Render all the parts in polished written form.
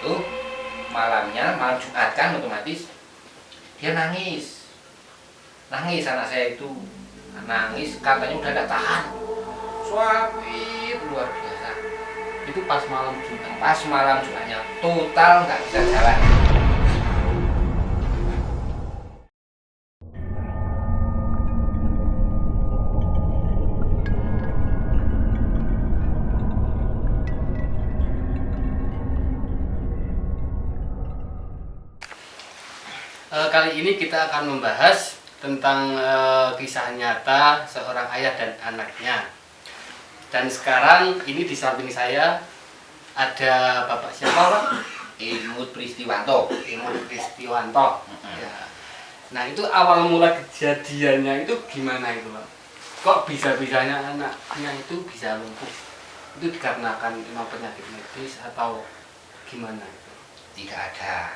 itu malam Jumat kan otomatis dia nangis anak saya itu nangis, katanya udah tidak tahan, suami luar biasa. Itu pas malam Jumat. Pas malam Jumatnya total nggak bisa jalan. Kali ini kita akan membahas tentang kisah nyata seorang ayah dan anaknya. Dan sekarang ini di samping saya ada Bapak siapa, Pak? Imut Pristiwanto. Imut Pristiwanto. Ya. Nah, itu awal mula kejadiannya itu gimana itu, Pak? Kok bisa-bisanya anaknya itu bisa lumpuh? Itu dikarenakan memang penyakit medis atau gimana itu? Tidak ada.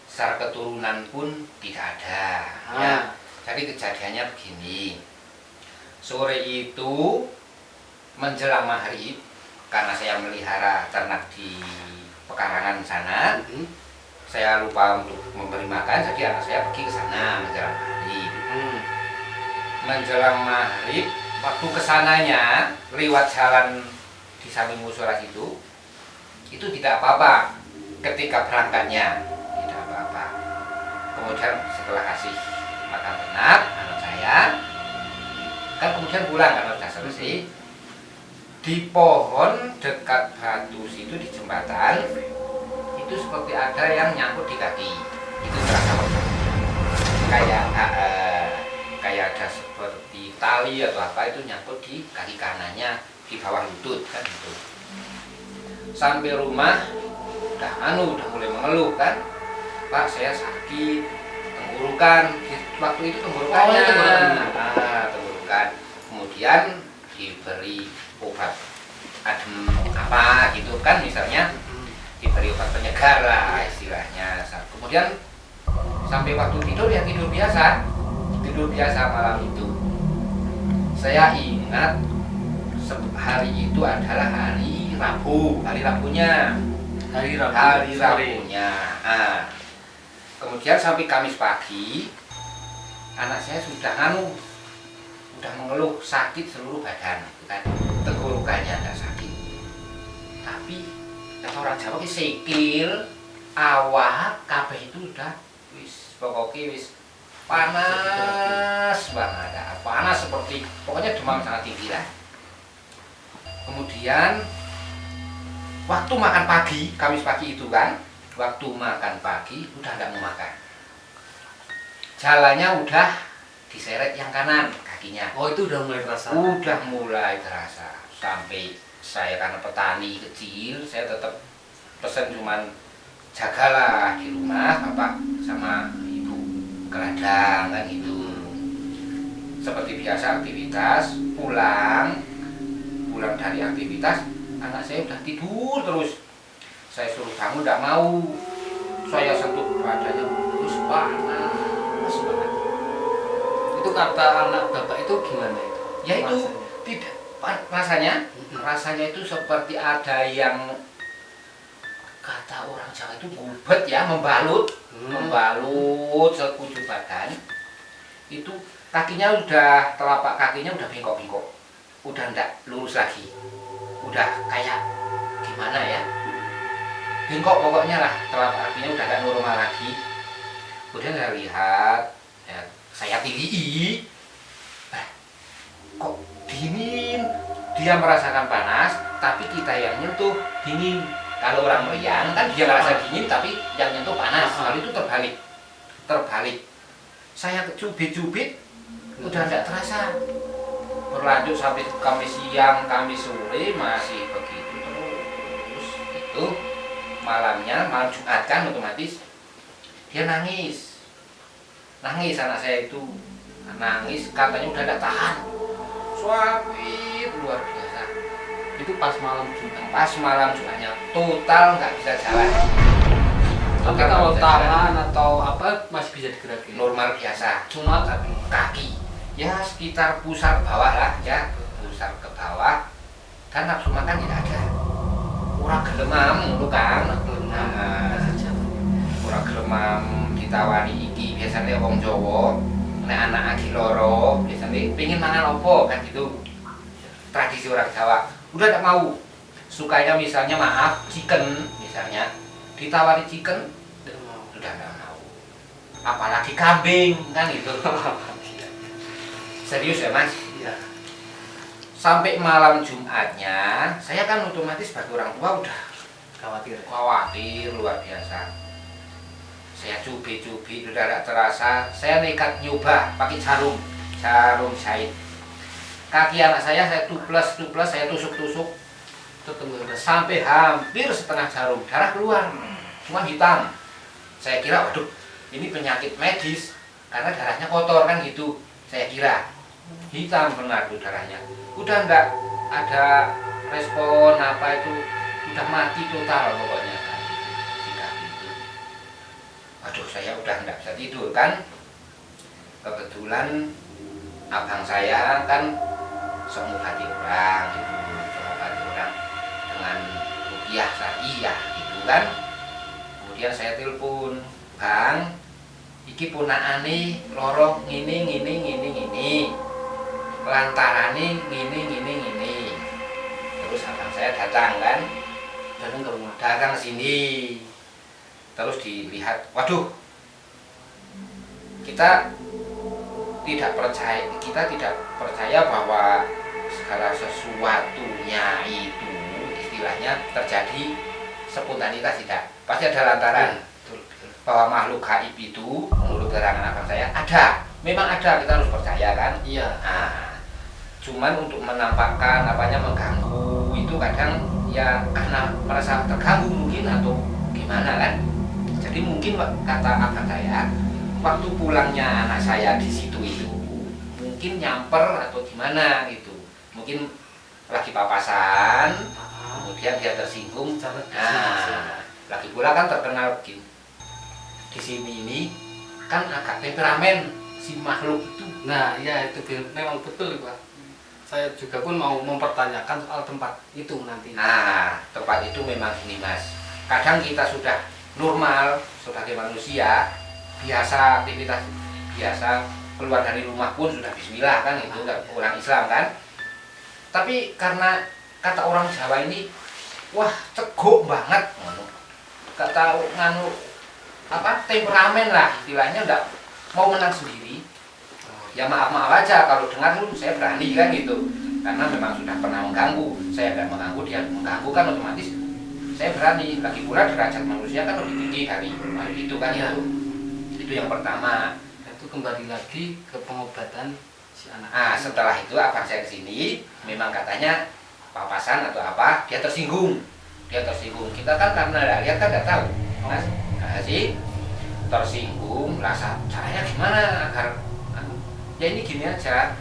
Secara keturunan pun tidak ada. Ya. Jadi kejadiannya begini. Sore itu menjelang maghrib, karena saya melihara ternak di pekarangan sana, saya lupa untuk memberi makan, jadi anak saya pergi ke sana menjelang maghrib. Menjelang maghrib, waktu kesananya lewat jalan di samping musola itu tidak apa-apa. Ketika berangkatnya tidak apa-apa. Kemudian setelah kasih makan ternak anak saya, kan kemudian pulang karena sudah selesai. Di pohon dekat batu situ di jembatan itu seperti ada yang nyangkut di kaki. Itu terasa kayak ada seperti tali atau apa itu nyangkut di kaki kanannya di bawah lutut kan gitu. Sampai rumah udah mulai mengeluh kan, Pak saya sakit tenggorokan. Waktu itu tenggorokannya tenggorokan. Kemudian diberi obat adem apa gitu kan, misalnya diberi obat penyegar lah istilahnya. Kemudian sampai waktu tidur ya tidur biasa malam itu. Saya ingat hari itu adalah hari Rabunya. Kemudian sampai Kamis pagi anak saya sudah mengeluh sakit seluruh badan kan. Tenggorokannya tidak sakit, tapi kata orang Jawa ki sikil awak kabeh itu udah pokoknya panas banget, panas seperti pokoknya demam sangat tinggi lah. Kemudian waktu makan pagi, Kamis pagi itu kan, waktu makan pagi udah tidak mau makan, jalannya udah diseret yang kanan kakinya. Oh, itu udah mulai terasa? Udah mulai terasa. Sampai saya karena petani kecil, saya tetap pesan cuman jagalah di rumah bapak sama ibu ke ladang kan gitu. Seperti biasa aktivitas, pulang dari aktivitas, anak saya udah tidur terus. Saya suruh bangun tidak mau. Saya sentuh badannya terus panas banget. Itu kata anak bapak itu gimana itu? Ya itu tidak rasanya itu seperti ada yang kata orang Jawa itu gubet ya, membalut sekujur badan. Itu kakinya udah, telapak kakinya udah bengkok-bengkok, udah ndak lurus lagi, udah kayak gimana ya, bengkok pokoknya lah, telapak kakinya udah nggak normal lagi. Kemudian saya lihat, ya, saya pilih, kok dingin. Dia merasakan panas, tapi kita yang nyentuh dingin. Kalau orang meriang kan dia merasa dingin, tapi yang nyentuh panas. Hal itu terbalik. Saya cubit-cubit, udah tidak terasa. Berlanjut sampai Kamis siang, Kamis sore masih begitu terus. Itu malam Jumat kan otomatis dia nangis anak saya itu nangis, katanya udah tidak tahan, suami luar biasa. Itu pas malam Jumat? Pas malam Jumatnya total nggak bisa jalan. Tapi kalau tangan atau apa masih bisa digerakin? Normal biasa, cuma kaki ya sekitar pusar bawah lah ya, pusar ke bawah. Dan nafsu makan tidak ada, orang gelemam itu kan. pengen mangan opo kan gitu. Tradisi orang Jawa. Udah tidak mau. Sukanya misalnya maaf chicken misalnya, ditawari chicken sudah tidak mau. Apalagi kambing kan gitu. Serius ya Mas? Iya. Sampai malam Jumatnya, saya kan otomatis sebagai orang tua udah khawatir luar biasa. Saya cubit-cubit udah tidak terasa, saya nekat nyoba pakai jarum jahit. Kaki anak saya tuples, saya tusuk-tusuk sampai hampir setengah jarum, darah keluar, cuma hitam. Saya kira waduh ini penyakit medis karena darahnya kotor kan gitu, saya kira hitam benar tuh darahnya. Udah nggak ada respon apa itu, udah mati total pokoknya kan si kaki itu. Waduh saya udah nggak bisa tidur kan. Kebetulan abang saya kan mengobati orang gitu, mengobati orang dengan rupiah syariah gitu kan. Kemudian saya telepon, Bang, iki punakane loro ngini lantarane ngini. Terus abang saya datang kan, Datang ke rumah. datang ke sini. Terus dilihat, waduh, kita tidak percaya bahwa segala sesuatunya itu istilahnya terjadi spontanitas, tidak. Pasti ada lantaran. Bahwa makhluk gaib itu menurut keterangan abang saya ada, memang ada, kita harus percaya kan. Iya. Nah, cuman untuk menampakkan mengganggu itu kadang ya karena merasa terganggu mungkin atau gimana kan. Jadi mungkin kata abang saya, waktu pulangnya anak saya di situ itu mungkin nyamper atau gimana gitu, mungkin lagi papasan, kemudian dia tersinggung. Nah, lagi pula kan terkenal begini, di sini ini kan agak temperamen si makhluk itu. Nah, iya itu memang betul Pak. Saya juga pun mau mempertanyakan soal tempat itu nanti. Nah, tempat itu memang ini Mas. Kadang kita sudah normal sebagai manusia, biasa aktivitas biasa, keluar dari rumah pun sudah bismillah kan, itu orang Islam kan. Tapi karena kata orang Jawa ini, wah ceguk banget, gak tahu nganu temperamen lah istilahnya, enggak mau menang sendiri. Ya maaf aja kalau dengar saya berani kan gitu, karena memang sudah pernah mengganggu. Saya tidak mengganggu, dia mengganggu kan otomatis saya berani. Lagi pula derajat manusia kan lebih tinggi dari makhluk itu kan. Ya. Itu yang pertama. Itu kembali lagi ke pengobatan si anak. Nah, setelah itu abang saya kesini, memang katanya papasan atau apa, dia tersinggung. Kita kan karena lihat kan nggak tahu, Mas. Kasih tersinggung, rasa caranya gimana agar ya ini gini aja,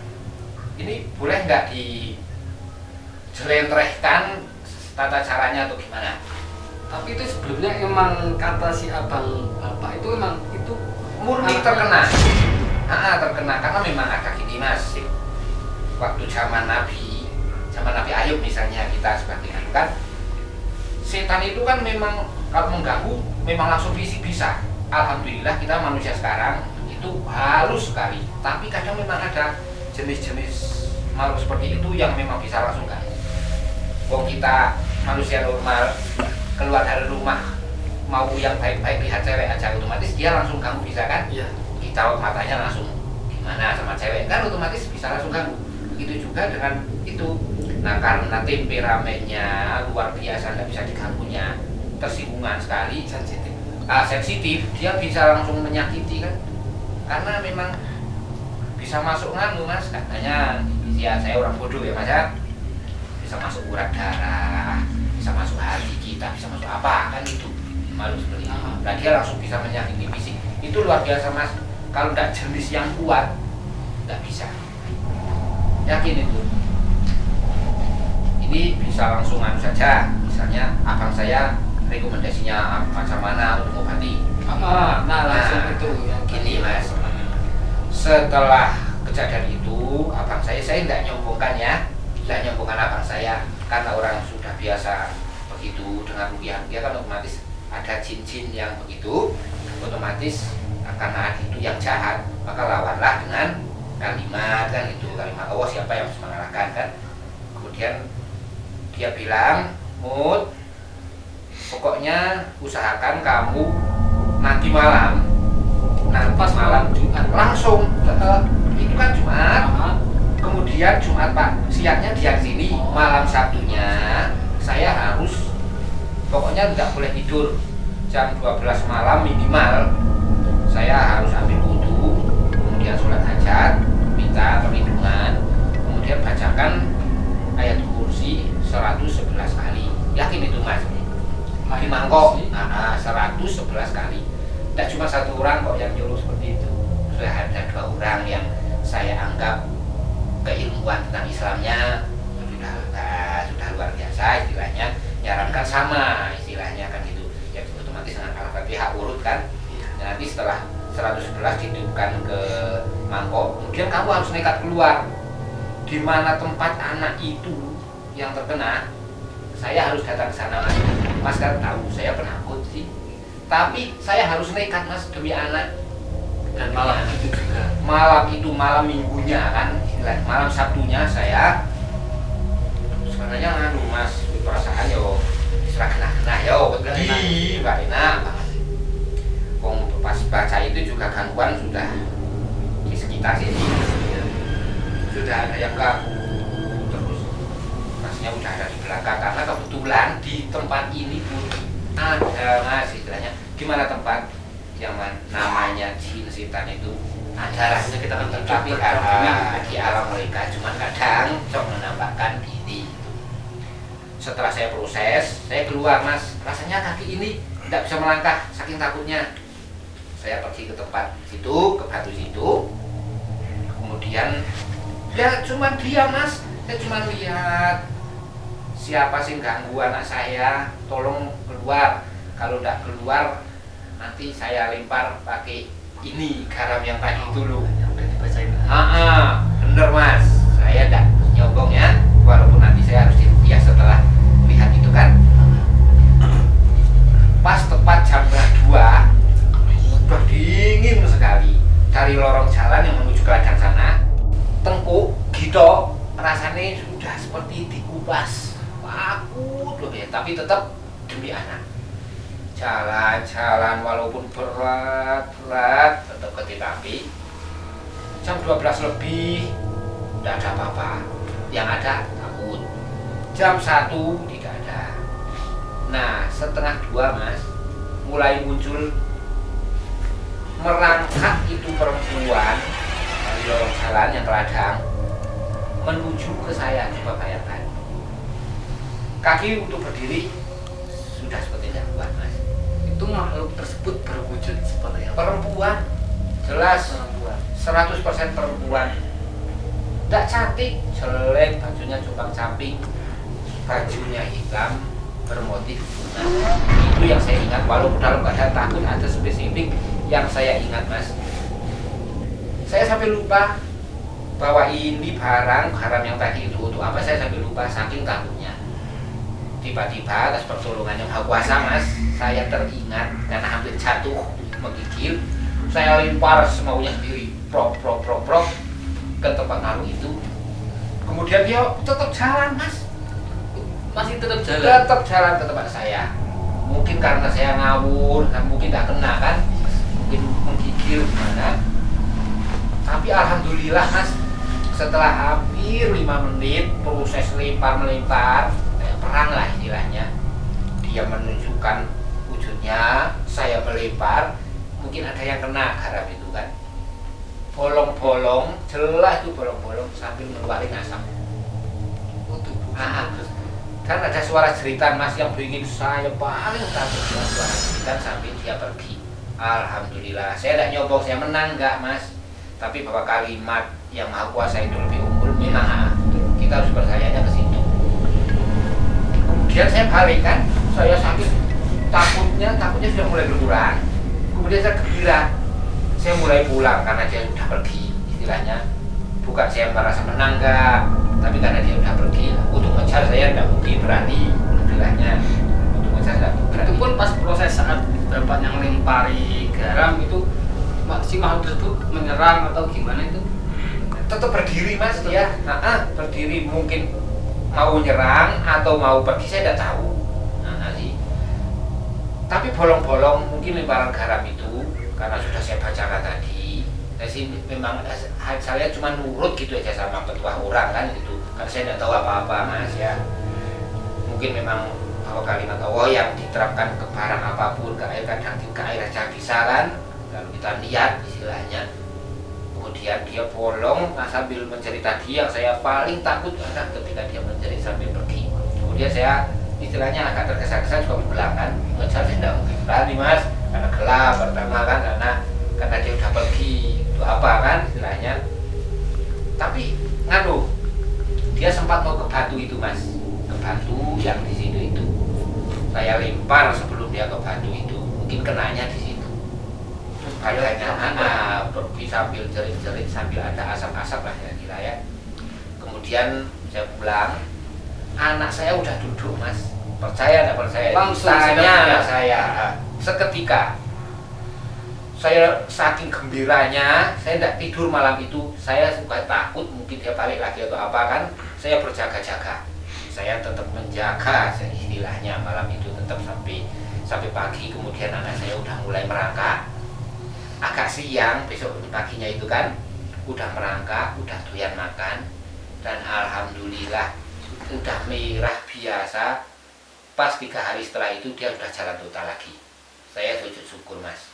ini boleh nggak dijelentrehkan tata caranya atau gimana? Tapi itu sebelumnya emang kata si abang bapak itu emang itu murni terkena. Terkena karena memang ada gini Mas, waktu zaman Nabi Ayub misalnya, kita sebagai kan setan itu kan memang kalau mengganggu memang langsung fisik bisa. Alhamdulillah kita manusia sekarang itu halus sekali, tapi kadang memang ada jenis-jenis makhluk seperti itu yang memang bisa langsung ganggu. Wong kita manusia normal keluar dari rumah mau yang baik-baik lihat cewek aja otomatis dia langsung ganggu, bisa kan? Iya. Kita matanya langsung gimana sama cewek kan otomatis bisa langsung ganggu. Begitu juga dengan itu. Nah karena temperamennya luar biasa, nggak bisa diganggunya, tersinggungan sekali, sensitif, dia bisa langsung menyakiti kan, karena memang bisa masuk nganu Mas, katanya ya saya orang bodoh ya Mas ya, bisa masuk urat darah, bisa masuk hati kita, bisa masuk apa kan, itu malu seperti itu. Nah dia langsung bisa menyakiti fisik, itu luar biasa Mas. Kalau tidak jenis yang kuat nggak bisa, yakin itu. Ini bisa langsung anu saja, misalnya abang saya rekomendasinya macam mana untuk mengobati. Langsung itu yang gini Mas. Setelah kejadian itu, abang saya tidak nyombongkan ya, tidak nyombongkan abang saya, karena orang sudah biasa begitu dengan rupiah, dia kan otomatis ada jin-jin yang begitu, otomatis karena itu yang jahat, maka lawanlah dengan kalimat kan itu, kalimat Allah siapa yang bisa mengalahkan kan. Kemudian dia bilang, Mut, pokoknya usahakan kamu nanti malam Pas malam Jumat langsung itu kan Jumat, kemudian Jumat siangnya dia sini, malam Sabtunya saya harus pokoknya tidak boleh tidur, jam 12 malam minimal saya harus ambil wudhu, kemudian sholat hajat, minta perlindungan, kemudian bacakan ayat kursi 111 kali. Yakin itu mas? Di mangkok 111 kali. Tidak cuma satu orang kok yang nyuruh seperti itu. Sudah ada 2 orang yang saya anggap keilmuan tentang Islamnya sudah luar biasa istilahnya, nyarankan sama istilahnya kan gitu. Ya otomatis dengan Al-Fatihah urut kan. Nanti setelah 111 ditiupkan ke mangkok, kemudian kamu harus nekat keluar. Di mana tempat anak itu yang terkena, saya harus datang ke sana mas. Mas kan tahu saya penakut sih, tapi saya harus nekat mas demi anak. Dan malam itu juga. Malam minggunya kan, malam Sabtunya saya sebenarnya mas perasaan yo serah kena yo nggak enak banget. Pas baca itu juga gangguan sudah di sekitar sini sudah ada yang ganggu terus, masnya udah ada di belakang karena kebetulan di tempat ini pun ada mas istilahnya gimana tempat yang namanya jin setan itu ada lah kita kan, tapi di alam mereka cuma kadang menampakkan diri. Setelah saya proses, saya keluar mas, rasanya kaki ini tidak bisa melangkah saking takutnya. Saya pergi ke tempat situ, ke batu situ, kemudian ya cuma dia mas, saya cuma lihat siapa sih ganggu anak saya, tolong keluar, kalau tidak keluar nanti saya lempar pakai ini garam yang tadi itu loh. Yang udah dibacain. Bener mas, saya tidak nyombong ya, walaupun nanti saya harus dirupiah setelah lihat itu kan. Pas tepat jam 2 sudah dingin sekali. Dari lorong jalan yang menuju ke ladang sana, tengkuk gitu rasanya sudah seperti dikupas. Takut loh ya, tapi tetap demi anak. Jalan-jalan walaupun berat tetap ketip api. Jam 12 lebih tidak ada apa-apa, yang ada takut. Jam 1 tidak ada. Nah setengah 2 mas mulai muncul merangkak itu perempuan dari lorong jalan yang ke ladang menuju ke saya. Coba bayangkan, kaki untuk berdiri sudah seperti gangguan mas. Itu makhluk tersebut berwujud seperti apa? Perempuan, jelas Perempuan. 100% perempuan. Tidak cantik, jelek, bajunya cupang camping, bajunya hitam bermotif bunga. Itu yang saya ingat, walaupun dalam keadaan takut ada spesifik yang saya ingat mas. Saya sampai lupa bahwa ini barang garam yang tadi itu untuk apa, saya sampai lupa saking takutnya. Tiba-tiba atas pertolongan yang Maha Kuasa mas, saya teringat karena hampir jatuh menggigil, saya lempar semaunya sendiri prok ke tempat naruh itu. Kemudian dia tetap jalan mas, Masih tetap jalan. tetap jalan ke tempat saya. Mungkin karena saya ngawur dan mungkin tidak kena kan, mungkin menggigil gimana. Tapi alhamdulillah mas, setelah hampir 5 menit proses lempar-melempar kayak perang lah istilahnya, dia menunjukkan wujudnya, saya melempar, mungkin ada yang kena garam itu kan, bolong-bolong, jelas itu bolong-bolong sambil mengeluarkan asap. Kan ada suara jeritan mas yang bikin saya paling takut dengan suara jeritan sampai dia pergi. Alhamdulillah, saya tidak nyombong, saya menang enggak mas. Tapi bahwa kalimat yang Maha Kuasa itu lebih unggul memang kita harus percayanya ke situ. Kemudian saya balik kan, saya sakit, takutnya sudah mulai berkurang. Kemudian saya gembira, saya mulai pulang karena dia sudah pergi istilahnya. Bukan saya merasa menang enggak, tapi karena dia sudah pergi, untuk mengejar saya tidak mungkin berani istilahnya. Untuk mengejar tidak berani. Itu pun pas proses saat bapak yang lempari garam itu si makhluk tersebut menyerang atau gimana itu? tetap berdiri mas dia, berdiri, mungkin mau nyerang atau mau pergi saya tidak tahu. Sih. Tapi bolong-bolong mungkin lemparan garam itu karena sudah saya bacakan tadi. Saya sih memang saya cuma nurut gitu aja sama petuah orang kan gitu. Karena saya tidak tahu apa-apa mas ya. Mungkin memang bahwa kalimat Allah yang diterapkan ke barang apapun, ke air kadang ke air aja bisa kan. Lalu kita lihat istilahnya. Kemudian dia bolong sambil menjerit tadi yang saya paling takut adalah ketika dia menjerit sambil pergi. Kemudian saya istilahnya agak tergesa-gesa juga pulang kan. Ngejar saya tidak mungkin berani mas, karena gelap pertama kan, karena dia udah pergi itu apa kan istilahnya. Tapi nganu dia sempat mau ke batu itu mas, ke batu yang di situ itu. Saya lempar sebelum dia ke batu itu, mungkin kenanya di situ. Badannya pergi sambil jerit-jerit sambil ada asap-asap lah kira-kira ya. Kemudian saya pulang, anak saya udah duduk mas, percaya tidak percaya? Langsung tanya anak saya seketika. Saya saking gembiranya, saya tidak tidur malam itu. Saya suka takut mungkin dia balik lagi atau apa kan. Saya berjaga-jaga. Saya tetap menjaga istilahnya malam itu tetap sampai pagi. Kemudian anak saya udah mulai merangkak. Agak siang besok paginya itu kan udah merangkak, udah doyan makan, dan alhamdulillah udah merah biasa. Pas 3 hari setelah itu dia udah jalan total lagi. Saya sujud syukur mas.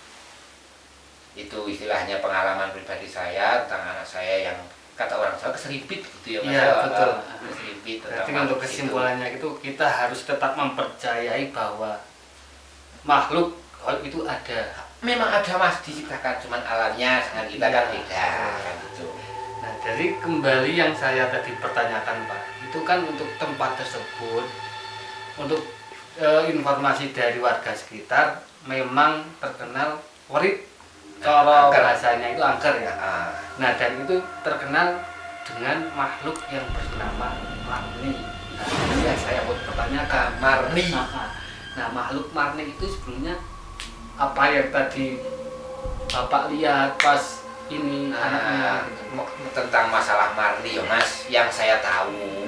Itu istilahnya pengalaman pribadi saya tentang anak saya yang kata orang Jawa keserimpit gitu ya mas. Iya betul. Keserimpit. Berarti untuk kesimpulannya itu kita harus tetap mempercayai bahwa makhluk itu ada. Memang ada mas, diciptakan, cuman alamnya dengan kita kan beda kan gitu. Nah dari kembali yang saya tadi pertanyakan Pak, itu kan untuk tempat tersebut, untuk informasi dari warga sekitar memang terkenal werit, cara bahasanya itu angker ya. Nah dan itu terkenal dengan makhluk yang bernama Marni. Nah ya saya mau pertanyakan Marni. Nah makhluk Marni itu sebelumnya apa yang tadi Bapak lihat pas ini anaknya tentang masalah Marni ya mas, yang saya tahu